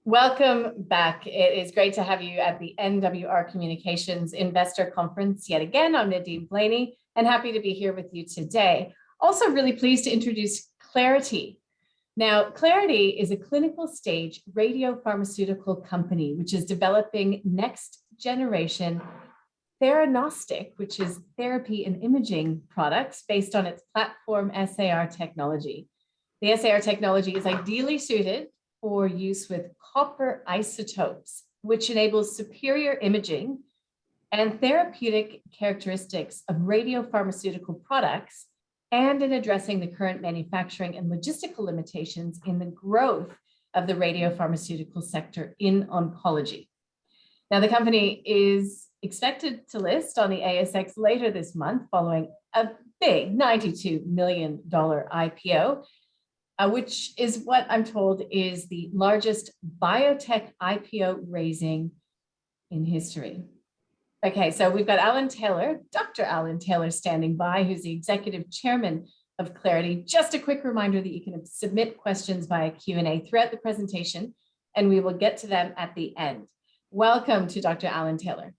Welcome back. It is great to have you at the NWR Communications Investor Conference yet again. I'm Nadine Blaney and happy to be here with you today. Also really pleased to introduce Clarity. Now, Clarity is a clinical stage radiopharmaceutical company which is developing next generation Theranostic, which is therapy and imaging products based on its platform SAR Technology. The SAR technology is ideally suited for use with copper isotopes, which enables superior imaging and therapeutic characteristics of radiopharmaceutical products, and in addressing the current manufacturing and logistical limitations in the growth of the radiopharmaceutical sector in oncology. Now, the company is expected to list on the ASX later this month following a big $92 million IPO, which is what I'm told is the largest biotech IPO raising in history. Okay, so we've got Alan Taylor, Dr. Alan Taylor standing by, who's the executive chairman of Clarity. Just a quick reminder that you can submit questions via Q&A throughout the presentation, and we will get to them at the end. Welcome to Dr. Alan Taylor.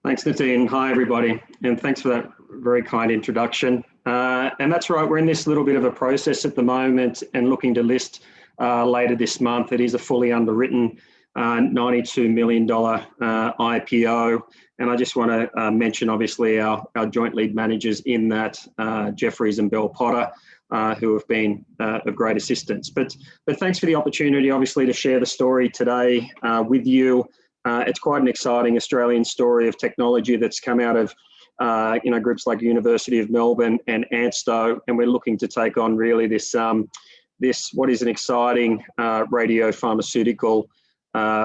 Thanks, Nadine. Hi, everybody, and thanks for that very kind introduction. And that's right, we're in this little bit of a process at the moment and looking to list later this month. It is a fully underwritten $92 million IPO. And I just want to mention, obviously, our joint lead managers in that, Jeffries and Bell Potter, who have been of great assistance. But thanks for the opportunity, obviously, to share the story today with you. It's quite an exciting Australian story of technology that's come out of groups like University of Melbourne and ANSTO, and we're looking to take on really this what is an exciting radiopharmaceutical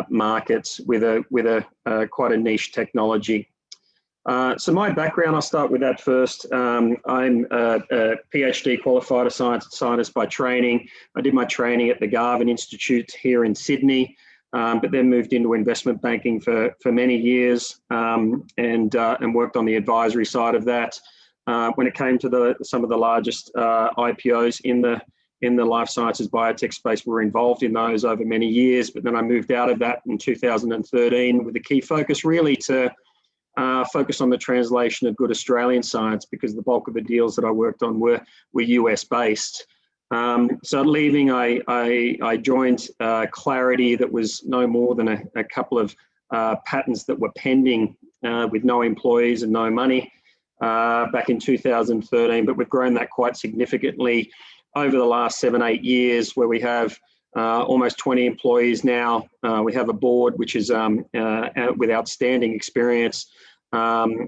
market with a quite a niche technology. So my background, I'll start with that first. I'm a PhD qualified scientist by training. I did my training at the Garvan Institute here in Sydney. But then moved into investment banking for many years and worked on the advisory side of that. When it came to some of the largest IPOs in the life sciences biotech space, we were involved in those over many years. But then I moved out of that in 2013 with a key focus really to focus on the translation of good Australian science, because the bulk of the deals that I worked on were US based. So leaving, I joined Clarity that was no more than a couple of patents that were pending with no employees and no money back in 2013, but we've grown that quite significantly over the last 7-8 years, where we have almost 20 employees now. We have a board which is with outstanding experience. Some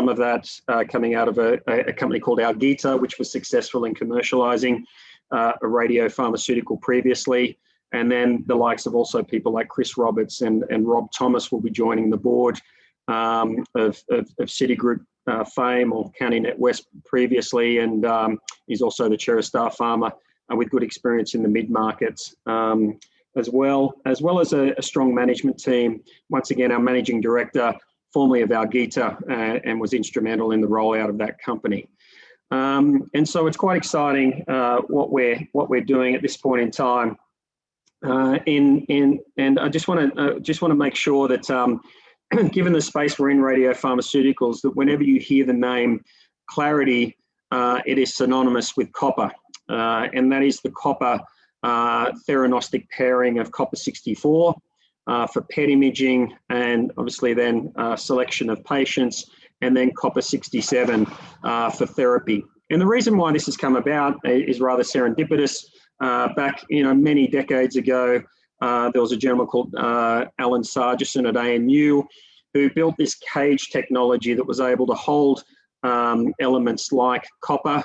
of that coming out of a company called Algeta, which was successful in commercializing a radiopharmaceutical previously. And then the likes of also people like Chris Roberts and Rob Thomas will be joining the board of Citigroup fame, or County Net West previously. And he's also the chair of Star Pharma with good experience in the mid-markets, as well as a strong management team. Once again, our managing director, formerly of Algeta, and was instrumental in the rollout of that company. And so it's quite exciting what we're doing at this point in time. And I just want to make sure that given the space we're in, radiopharmaceuticals, that whenever you hear the name Clarity, it is synonymous with copper, and that is the copper theranostic pairing of copper 64 for PET imaging, and obviously then selection of patients, and then copper 67 for therapy. And the reason why this has come about is rather serendipitous. Back many decades ago, there was a gentleman called Alan Sargeson at ANU who built this cage technology that was able to hold elements like copper,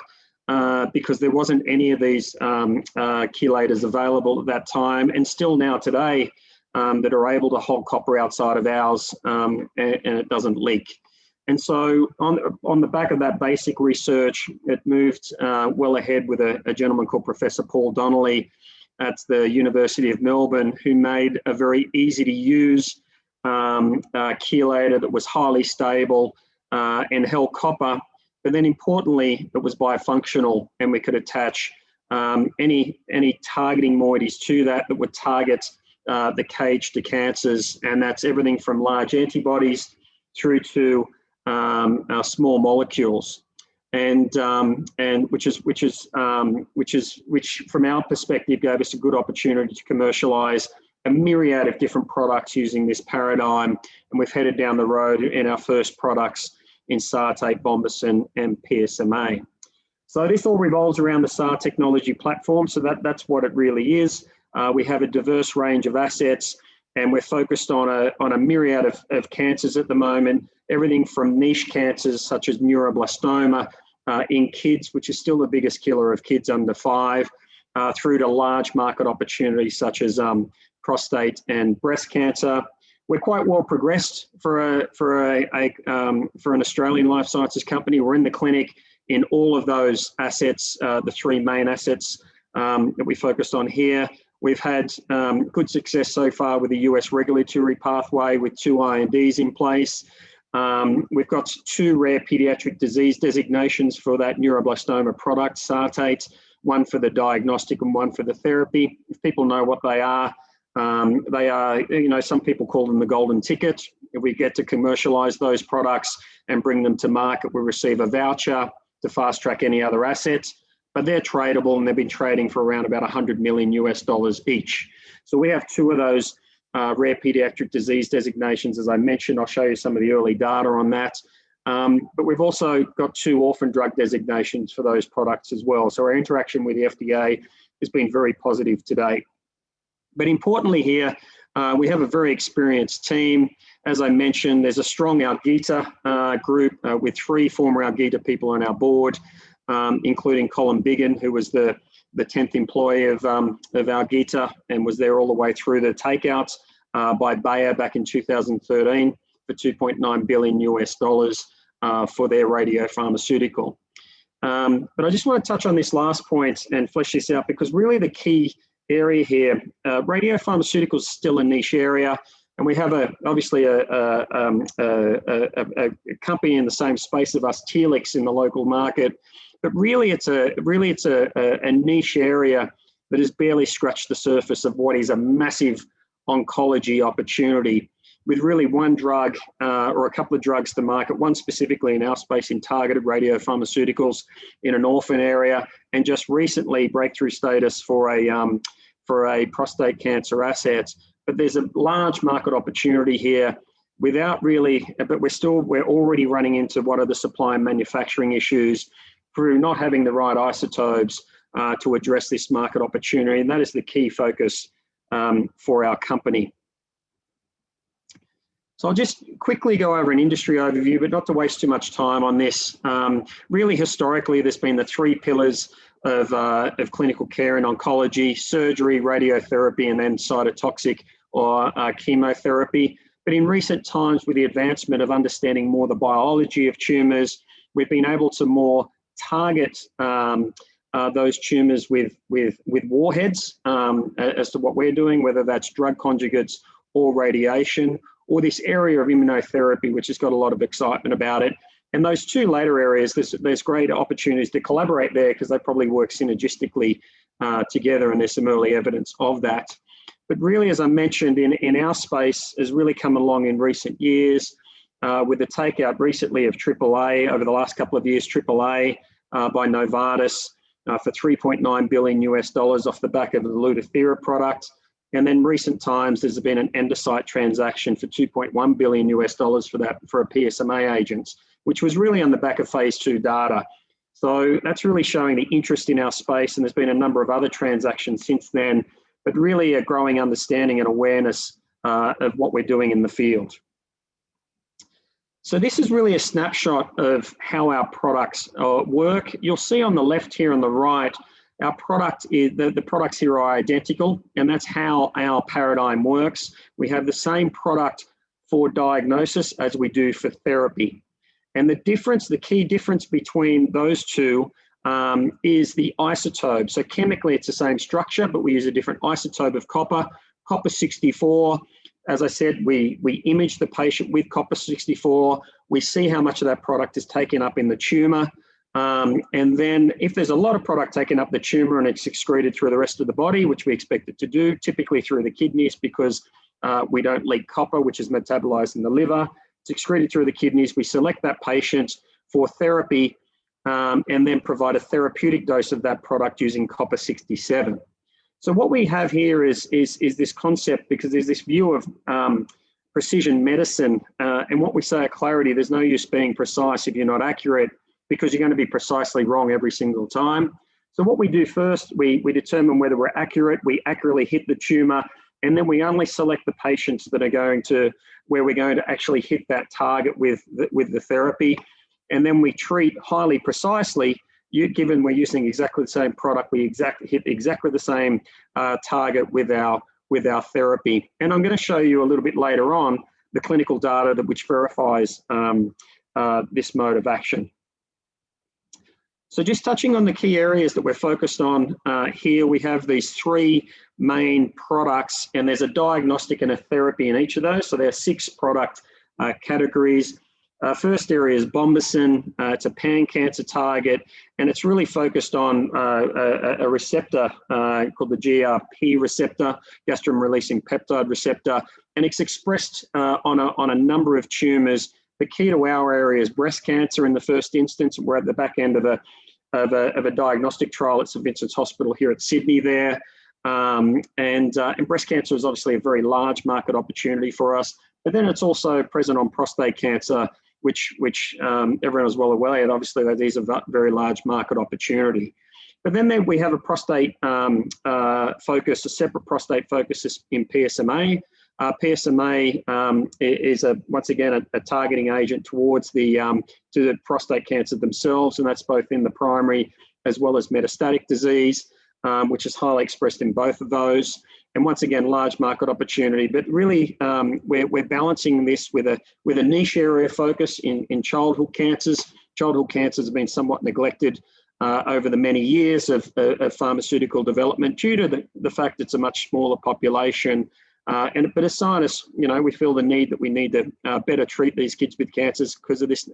because there wasn't any of these chelators available at that time, and still now today, that are able to hold copper outside of ours, and it doesn't leak. And so on the back of that basic research, it moved well ahead with a gentleman called Professor Paul Donnelly at the University of Melbourne, who made a very easy to use chelator that was highly stable and held copper. But then importantly, it was bifunctional, and we could attach any targeting moieties to that would target the cage to cancers, and that's everything from large antibodies through to small molecules. And which from our perspective gave us a good opportunity to commercialize a myriad of different products using this paradigm, and we've headed down the road in our first products in SAR-Bombesin and PSMA. So this all revolves around the SAR technology platform, so that's what it really is. We have a diverse range of assets, and we're focused on a myriad of cancers at the moment, everything from niche cancers such as neuroblastoma in kids, which is still the biggest killer of kids under 5, through to large market opportunities such as prostate and breast cancer. We're quite well progressed for an Australian life sciences company. We're in the clinic in all of those assets, the 3 main assets that we focused on here. We've had good success so far with the US regulatory pathway with 2 INDs in place. We've got 2 rare pediatric disease designations for that neuroblastoma product, SARTATE, one for the diagnostic and one for the therapy. If people know what they are, some people call them the golden ticket. If we get to commercialize those products and bring them to market, we receive a voucher to fast track any other assets, but they're tradable, and they've been trading for around about $100 million each. So we have 2 of those rare pediatric disease designations. As I mentioned, I'll show you some of the early data on that. But we've also got 2 orphan drug designations for those products as well. So our interaction with the FDA has been very positive to date. But importantly here, we have a very experienced team. As I mentioned, there's a strong Algeta group with 3 former Algeta people on our board, including Colin Biggin, who was the 10th employee of Algeta and was there all the way through the takeouts by Bayer back in 2013 for $2.9 billion for their radiopharmaceutical. But I just want to touch on this last point and flesh this out, because really the key area here, radiopharmaceuticals is still a niche area, and we have obviously a company in the same space of us, Telix, in the local market. But really, it's a niche area that has barely scratched the surface of what is a massive oncology opportunity, with really 1 drug or a couple of drugs to market, one specifically in our space in targeted radiopharmaceuticals in an orphan area, and just recently breakthrough status for a prostate cancer asset. But there's a large market opportunity here without really, but we're already running into what are the supply and manufacturing issues through not having the right isotopes to address this market opportunity. And that is the key focus for our company. So I'll just quickly go over an industry overview, but not to waste too much time on this. Really, historically, there's been the 3 pillars of clinical care in oncology: surgery, radiotherapy, and then cytotoxic or chemotherapy. But in recent times, with the advancement of understanding more the biology of tumours, we've been able to more target those tumours with warheads as to what we're doing, whether that's drug conjugates or radiation, or this area of immunotherapy, which has got a lot of excitement about it. And those 2 later areas, there's great opportunities to collaborate there because they probably work synergistically together, and there's some early evidence of that. But really, as I mentioned, in our space has really come along in recent years with the takeout recently of AAA, over the last couple of years, AAA by Novartis for $3.9 billion off the back of the Lutathera product. And then recent times, there's been an Endocyte transaction for $2.1 billion for a PSMA agent, which was really on the back of phase 2 data. So that's really showing the interest in our space, and there's been a number of other transactions since then, but really a growing understanding and awareness of what we're doing in the field. So this is really a snapshot of how our products work. You'll see on the left here and the right, our product is, the products here are identical, and that's how our paradigm works. We have the same product for diagnosis as we do for therapy. And the difference, the key difference between those 2 is the isotope. So chemically, it's the same structure, but we use a different isotope of copper, copper-64. As I said, we image the patient with copper-64. We see how much of that product is taken up in the tumor. And then if there's a lot of product taken up the tumor and it's excreted through the rest of the body, which we expect it to do, typically through the kidneys because we don't leak copper, which is metabolized in the liver. It's excreted through the kidneys. We select that patient for therapy and then provide a therapeutic dose of that product using copper-67. So what we have here is this concept, because there's this view of precision medicine, and what we say at Clarity, there's no use being precise if you're not accurate, because you're going to be precisely wrong every single time. So what we do first, we determine whether we're accurate, we accurately hit the tumor, and then we only select the patients that are going to, where we're going to actually hit that target with the therapy. And then we treat highly precisely, given we're using exactly the same product, we hit exactly the same target with our therapy. And I'm going to show you a little bit later on the clinical data which verifies this mode of action. So just touching on the key areas that we're focused on here, we have these three main products, and there's a diagnostic and a therapy in each of those. So there are 6 product categories. First area is Bombesin. It's a pan-cancer target, and it's really focused on a receptor called the GRP receptor, gastrin-releasing peptide receptor, and it's expressed on a number of tumors. The key to our area is breast cancer in the first instance. We're at the back end of a diagnostic trial at St Vincent's Hospital here at Sydney there. And breast cancer is obviously a very large market opportunity for us, but then it's also present on prostate cancer, which everyone is well aware of. Obviously, that is a very large market opportunity. But then we have a prostate focus, a separate prostate focus in PSMA. PSMA is once again a targeting agent towards to the prostate cancer themselves, and that's both in the primary as well as metastatic disease, which is highly expressed in both of those. And once again, large market opportunity. But really, we're balancing this with a niche area focus in childhood cancers. Childhood cancers have been somewhat neglected over the many years of pharmaceutical development due to the fact it's a much smaller population. But as scientists, we feel the need that we need to better treat these kids with cancers because of this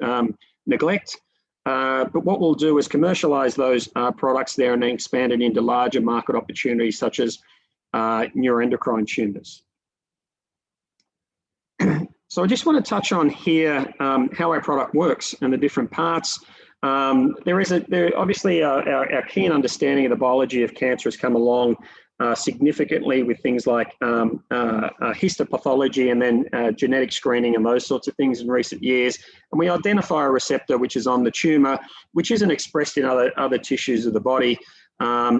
neglect. But what we'll do is commercialize those products there and then expand it into larger market opportunities such as neuroendocrine tumors. So I just want to touch on here how our product works and the different parts. Obviously our keen understanding of the biology of cancer has come along significantly with things like histopathology and then genetic screening and those sorts of things in recent years. And we identify a receptor which is on the tumor, which isn't expressed in other tissues of the body,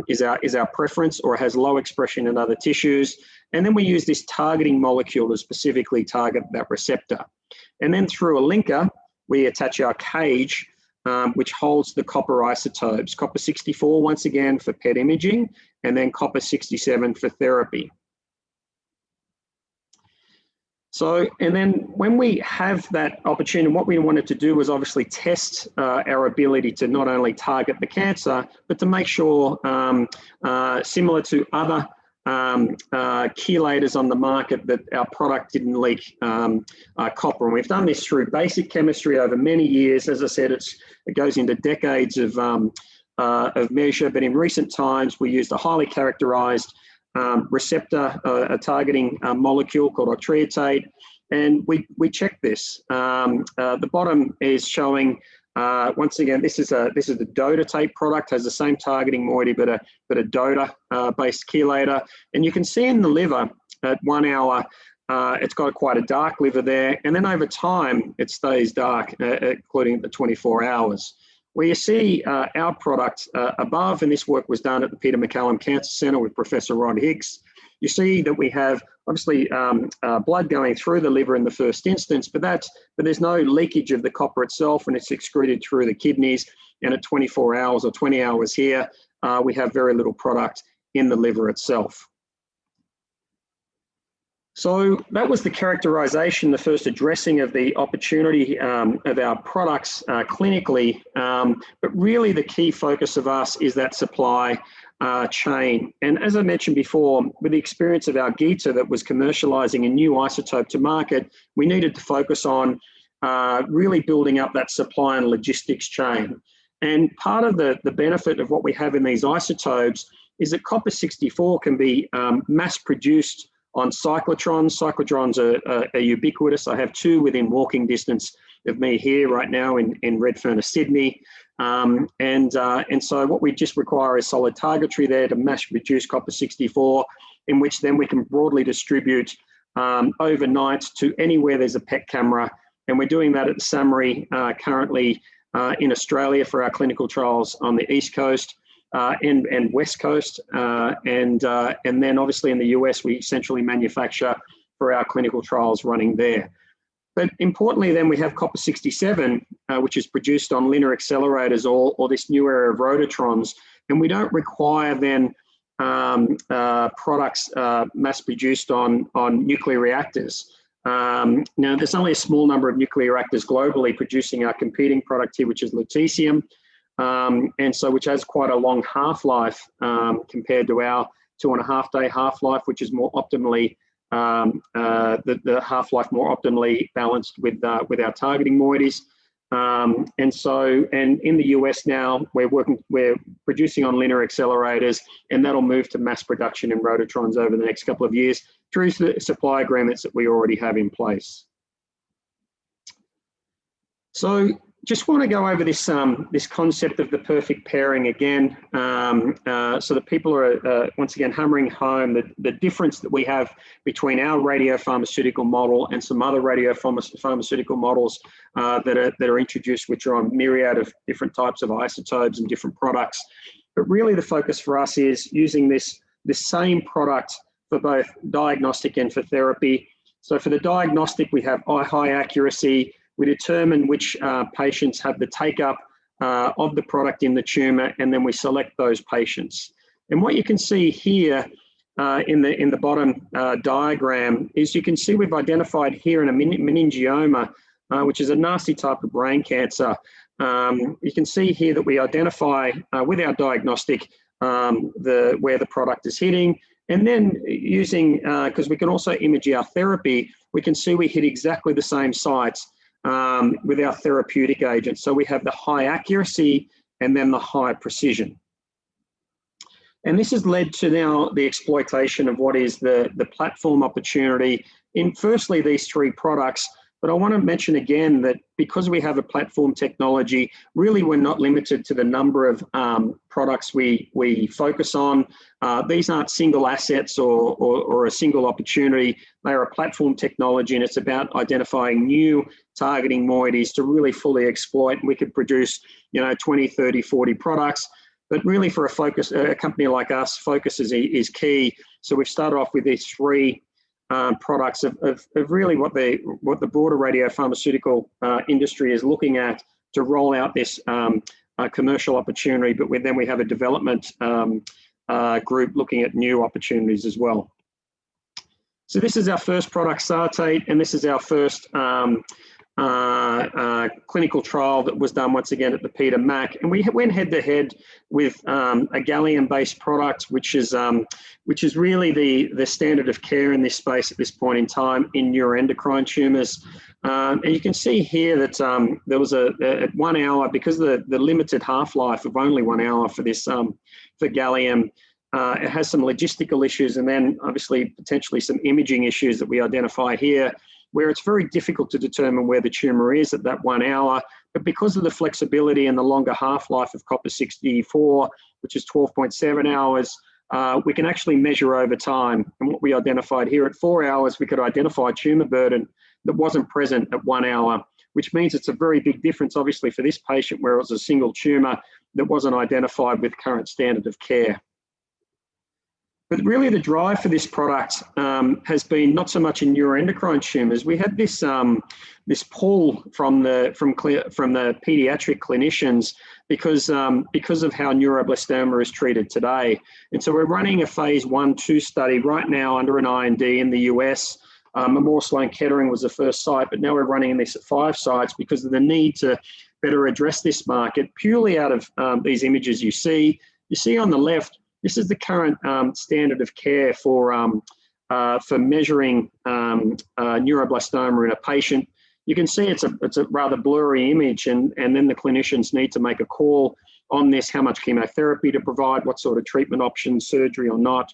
is our preference, or has low expression in other tissues. And then we use this targeting molecule to specifically target that receptor. And then through a linker, we attach our cage, which holds the copper isotopes, copper-64 once again for PET imaging, and then copper-67 for therapy. So, and then when we have that opportunity, what we wanted to do was obviously test our ability to not only target the cancer, but to make sure, similar to other chelators on the market, that our product didn't leak copper. And we've done this through basic chemistry over many years. As I said, it goes into decades of measure, but in recent times we used a highly characterized receptor, a targeting molecule called octreotate, and we checked this. The bottom is showing, once again, this is the dotatate product, has the same targeting moiety, but a DOTA-based chelator. And you can see in the liver at 1 hour, it's got quite a dark liver there, and then over time it stays dark, including the 24 hours. Where you see our product above, and this work was done at the Peter MacCallum Cancer Centre with Professor Rod Hicks, you see that we have obviously blood going through the liver in the first instance, but there's no leakage of the copper itself, and it's excreted through the kidneys. And at 24 hours or 20 hours here, we have very little product in the liver itself. So that was the characterization, the first addressing of the opportunity of our products clinically, but really the key focus of us is that supply chain. And as I mentioned before, with the experience of our Gita that was commercializing a new isotope to market, we needed to focus on really building up that supply and logistics chain. And part of the benefit of what we have in these isotopes is that copper-64 can be mass-produced on cyclotrons. Cyclotrons are ubiquitous. I have 2 within walking distance of me here right now in Redfern, Sydney. And so what we just require is solid targetry there to mass-produce copper-64, in which then we can broadly distribute overnight to anywhere there's a PET camera. And we're doing that at the SAMRI currently in Australia for our clinical trials on the East Coast and West Coast. And then obviously in the US, we essentially manufacture for our clinical trials running there. But importantly, then we have copper-67, which is produced on linear accelerators or this new era of rotatrons. And we don't require then products mass-produced on nuclear reactors. Now, there's only a small number of nuclear reactors globally producing our competing product here, which is lutetium, and so which has quite a long half-life compared to our 2.5-day half-life, which is more optimally the half-life more optimally balanced with our targeting moieties. And in the US now, we're producing on linear accelerators, and that'll move to mass production in rotatrons over the next couple of years through the supply agreements that we already have in place. So just want to go over this this concept of the perfect pairing again, so that people are once again hammering home the difference that we have between our radiopharmaceutical model and some other radiopharmaceutical models that are introduced, which are on myriad of different types of isotopes and different products. But really, the focus for us is using this same product for both diagnostic and for therapy. So for the diagnostic, we have high accuracy. We determine which patients have the take-up of the product in the tumor, and then we select those patients. And what you can see here in the bottom diagram is you can see we've identified here in a meningioma, which is a nasty type of brain cancer. You can see here that we identify with our diagnostic where the product is hitting, and then using, because we can also image our therapy, we can see we hit exactly the same sites with our therapeutic agent. So we have the high accuracy and then the high precision. And this has led to now the exploitation of what is the platform opportunity in firstly these 3 products. But I want to mention again that because we have a platform technology, really we're not limited to the number of products we focus on. These aren't single assets or a single opportunity. They are a platform technology, and it's about identifying new targeting moieties to really fully exploit. We could produce, 20, 30, 40 products. But really for a company like us, focus is key. So we've started off with these 3 products of really what the broader radiopharmaceutical industry is looking at to roll out this commercial opportunity, but then we have a development group looking at new opportunities as well. So this is our first product, SARTATE, and this is our first clinical trial that was done once again at the Peter Mac, and we went head-to-head with a gallium-based product, which is really the standard of care in this space at this point in time in neuroendocrine tumors. And you can see here that there was at 1 hour, because of the limited half-life of only 1 hour for this for gallium. It has some logistical issues, and then obviously potentially some imaging issues that we identify here, where it's very difficult to determine where the tumor is at that 1 hour. But because of the flexibility and the longer half-life of copper-64, which is 12.7 hours, we can actually measure over time. And what we identified here at 4 hours, we could identify tumor burden that wasn't present at 1 hour, which means it's a very big difference, obviously, for this patient where it was a single tumor that wasn't identified with current standard of care. But really the drive for this product has been not so much in neuroendocrine tumors. We had this pull from the pediatric clinicians because of how neuroblastoma is treated today. And so we're running a phase 1/2 study right now under an IND in the US. Memorial Sloan Kettering was the first site, but now we're running this at 5 sites because of the need to better address this market purely out of these images you see. You see on the left, this is the current standard of care for measuring neuroblastoma in a patient. You can see it's a rather blurry image, and then the clinicians need to make a call on this, how much chemotherapy to provide, what sort of treatment options, surgery or not,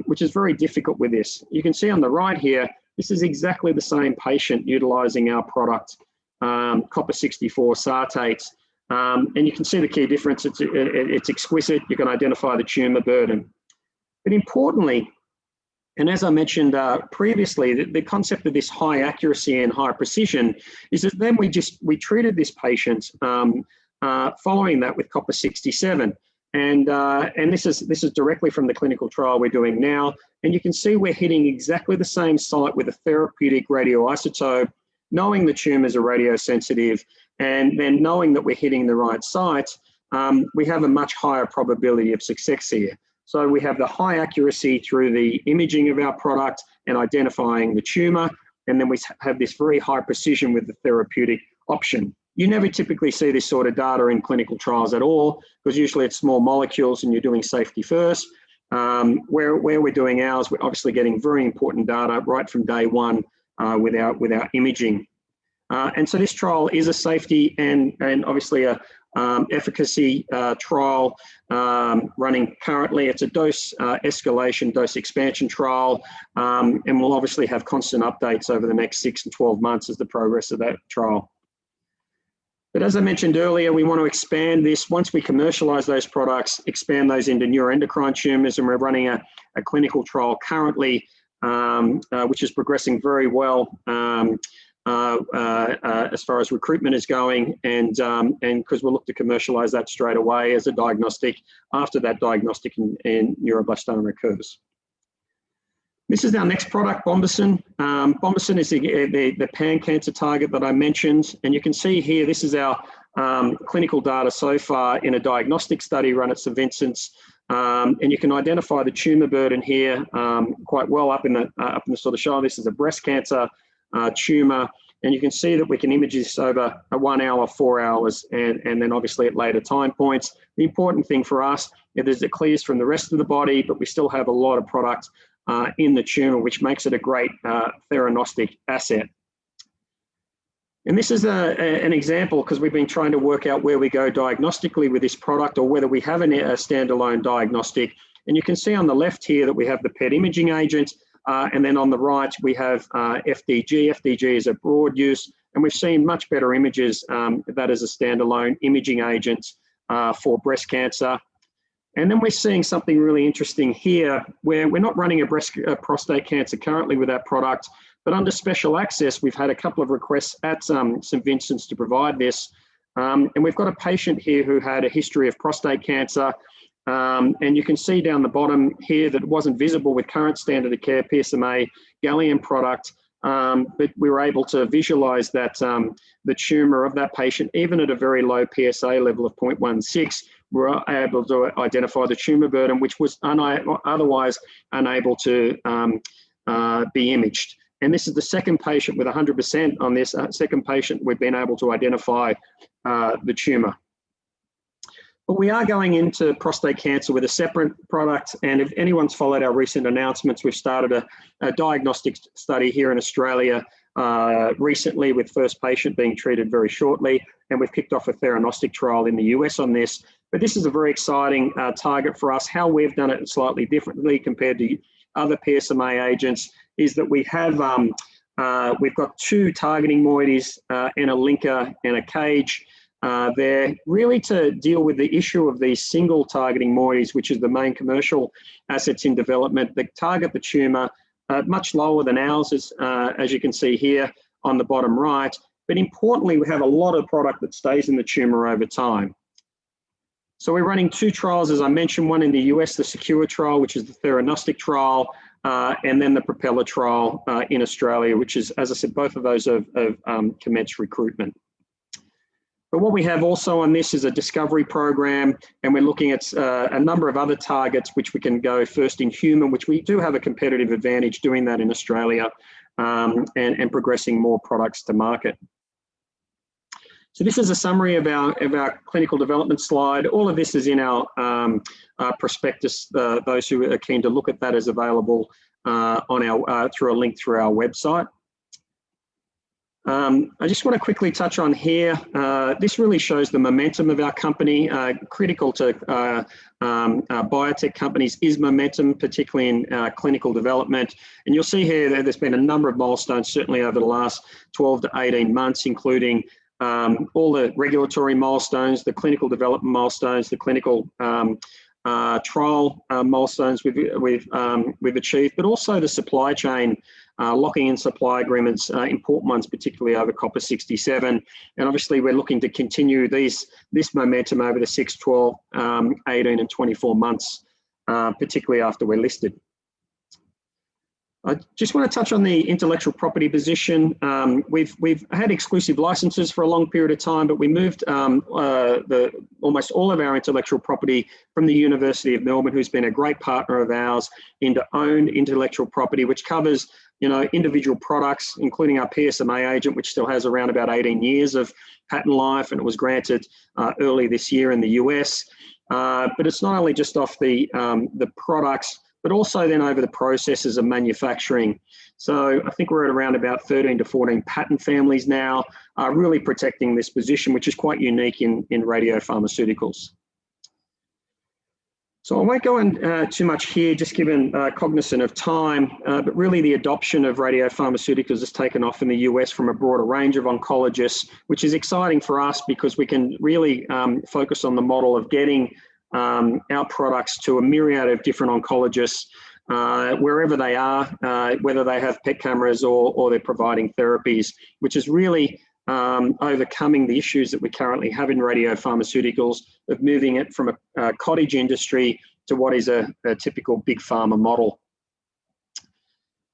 which is very difficult with this. You can see on the right here, this is exactly the same patient utilizing our product, copper 64 SARTATE. And you can see the key difference. It's exquisite. You can identify the tumor burden. But importantly, and as I mentioned previously, the concept of this high accuracy and high precision is that then we treated this patient following that with copper 67. And this is directly from the clinical trial we're doing now. And you can see we're hitting exactly the same site with a therapeutic radioisotope, knowing the tumors are radiosensitive, and then knowing that we're hitting the right site, we have a much higher probability of success here. So we have the high accuracy through the imaging of our product and identifying the tumor, and then we have this very high precision with the therapeutic option. You never typically see this sort of data in clinical trials at all, because usually it's small molecules and you're doing safety first. Where we're doing ours, we're obviously getting very important data right from day one with our imaging. And so this trial is a safety and obviously a efficacy trial running currently. It's a dose escalation, dose expansion trial, and we'll obviously have constant updates over the next 6 and 12 months as the progress of that trial. But as I mentioned earlier, we want to expand this. Once we commercialize those products, expand those into neuroendocrine tumors, and we're running a clinical trial currently, which is progressing very well as far as recruitment is going, and because we'll look to commercialize that straight away as a diagnostic after that diagnostic in neuroblastoma occurs. This is our next product, Bombesin. Bombesin is the pan-cancer target that I mentioned, and you can see here, this is our clinical data so far in a diagnostic study run at St. Vincent's, and you can identify the tumor burden here quite well up in the sort of shoulder. This is a breast cancer tumor, and you can see that we can image this over 1 hour, 4 hours, and then obviously at later time points. The important thing for us is it clears from the rest of the body, but we still have a lot of product in the tumor, which makes it a great theranostic asset. And this is an example, because we've been trying to work out where we go diagnostically with this product, or whether we have a standalone diagnostic. And you can see on the left here that we have the PET imaging agent, and then on the right we have FDG. FDG is a broad use, and we've seen much better images that as a standalone imaging agent for breast cancer. And then we're seeing something really interesting here, where we're not running a prostate cancer currently with that product, but under special access, we've had a couple of requests at St. Vincent's to provide this. And we've got a patient here who had a history of prostate cancer. And you can see down the bottom here that it wasn't visible with current standard of care PSMA gallium product, but we were able to visualize that the tumor of that patient, even at a very low PSA level of 0.16, we're able to identify the tumor burden, which was otherwise unable to be imaged. And this is the second patient with 100% on this. Second patient, we've been able to identify the tumor. But we are going into prostate cancer with a separate product. And if anyone's followed our recent announcements, we've started a diagnostic study here in Australia recently, with first patient being treated very shortly. And we've kicked off a Theranostic trial in the US on this. But this is a very exciting target for us. How we've done it slightly differently compared to other PSMA agents is that we have, we've got 2 targeting moieties and a linker and a cage there, really to deal with the issue of these single targeting moieties, which is the main commercial assets in development that target the tumor much lower than ours, as you can see here on the bottom right. But importantly, we have a lot of product that stays in the tumor over time. So we're running 2 trials, as I mentioned, one in the US, the SECURE trial, which is the Theranostic trial, and then the Propeller trial in Australia, which is, as I said, both of those have commenced recruitment. But what we have also on this is a discovery program, and we're looking at a number of other targets which we can go first in human, which we do have a competitive advantage doing that in Australia, and progressing more products to market. So this is a summary of our clinical development slide. All of this is in our prospectus. Those who are keen to look at that is available on our through a link through our website. I just want to quickly touch on here. This really shows the momentum of our company. Critical to biotech companies is momentum, particularly in clinical development. And you'll see here that there's been a number of milestones, certainly over the last 12 to 18 months, including all the regulatory milestones, the clinical development milestones, the clinical trial milestones we've achieved, but also the supply chain, locking in supply agreements, important ones, particularly over copper 67. And obviously we're looking to continue this momentum over the 6, 12, 18 and 24 months, particularly after we're listed. I just want to touch on the intellectual property position. We've had exclusive licenses for a long period of time, but we moved almost all of our intellectual property from the University of Melbourne, who's been a great partner of ours, into owned intellectual property, which covers, you know, individual products, including our PSMA agent, which still has around about 18 years of patent life, and it was granted early this year in the US. But it's not only just off the products, but also then over the processes of manufacturing. So I think we're at around about 13 to 14 patent families now, really protecting this position, which is quite unique in radiopharmaceuticals. So I won't go in too much here, just given cognizant of time, but really the adoption of radiopharmaceuticals has taken off in the US from a broader range of oncologists, which is exciting for us because we can really focus on the model of getting our products to a myriad of different oncologists, wherever they are, whether they have PET cameras or they're providing therapies, which is really overcoming the issues that we currently have in radiopharmaceuticals of moving it from a cottage industry to what is a typical big pharma model.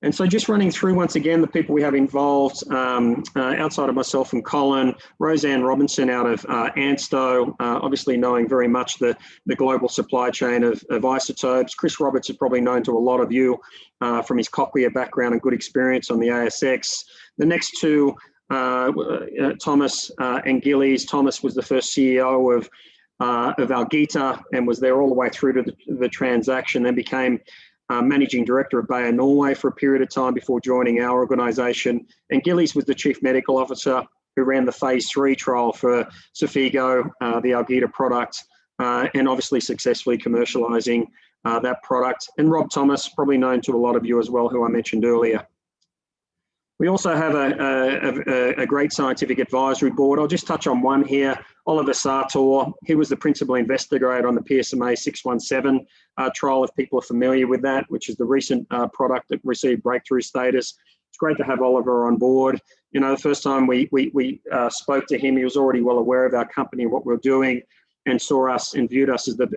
And so just running through once again the people we have involved, outside of myself and Colin, Roseanne Robinson out of Ansto, obviously knowing very much the global supply chain of isotopes. Chris Roberts is probably known to a lot of you from his Cochlear background and good experience on the ASX. The next two, Thomas and Gillies. Thomas was the first CEO of Algeta and was there all the way through to the transaction, then became Managing Director of Bayer Norway for a period of time before joining our organisation. And Gillies was the Chief Medical Officer who ran the phase 3 trial for Xofigo, the Algeta product, and obviously successfully commercialising that product. And Rob Thomas, probably known to a lot of you as well, who I mentioned earlier. We also have a great scientific advisory board. I'll just touch on one here. Oliver Sartor, he was the principal investigator on the PSMA 617 trial, if people are familiar with that, which is the recent product that received breakthrough status. It's great to have Oliver on board. You know, the first time we spoke to him, he was already well aware of our company and what we're doing, and saw us and viewed us as the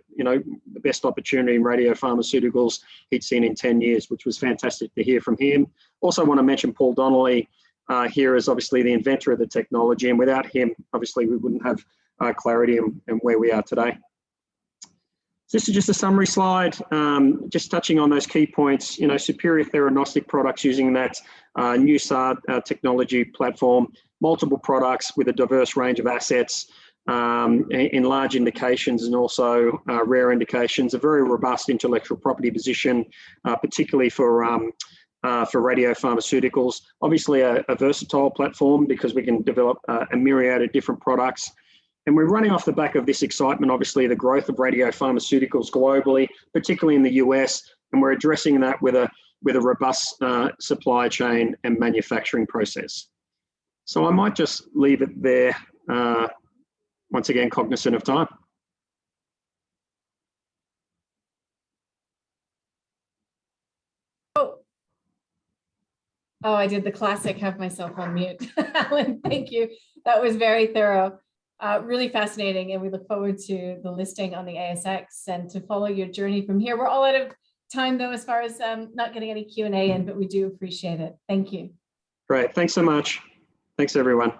best opportunity in radiopharmaceuticals he'd seen in 10 years, which was fantastic to hear from him. Also want to mention Paul Donnelly here as obviously the inventor of the technology, and without him, obviously we wouldn't have clarity in where we are today. So this is just a summary slide, just touching on those key points, you know, superior theranostic products using that new SAR technology platform, multiple products with a diverse range of assets, in large indications and also rare indications, a very robust intellectual property position, particularly for radiopharmaceuticals. Obviously a versatile platform because we can develop a myriad of different products. And we're running off the back of this excitement, obviously the growth of radiopharmaceuticals globally, particularly in the US, and we're addressing that with a robust supply chain and manufacturing process. So I might just leave it there. Once again, cognizant of time. Oh, I did the classic, have myself on mute. Alan, thank you. That was very thorough, really fascinating. And we look forward to the listing on the ASX and to follow your journey from here. We're all out of time though, as far as not getting any Q&A in, but we do appreciate it. Thank you. Great, thanks so much. Thanks everyone.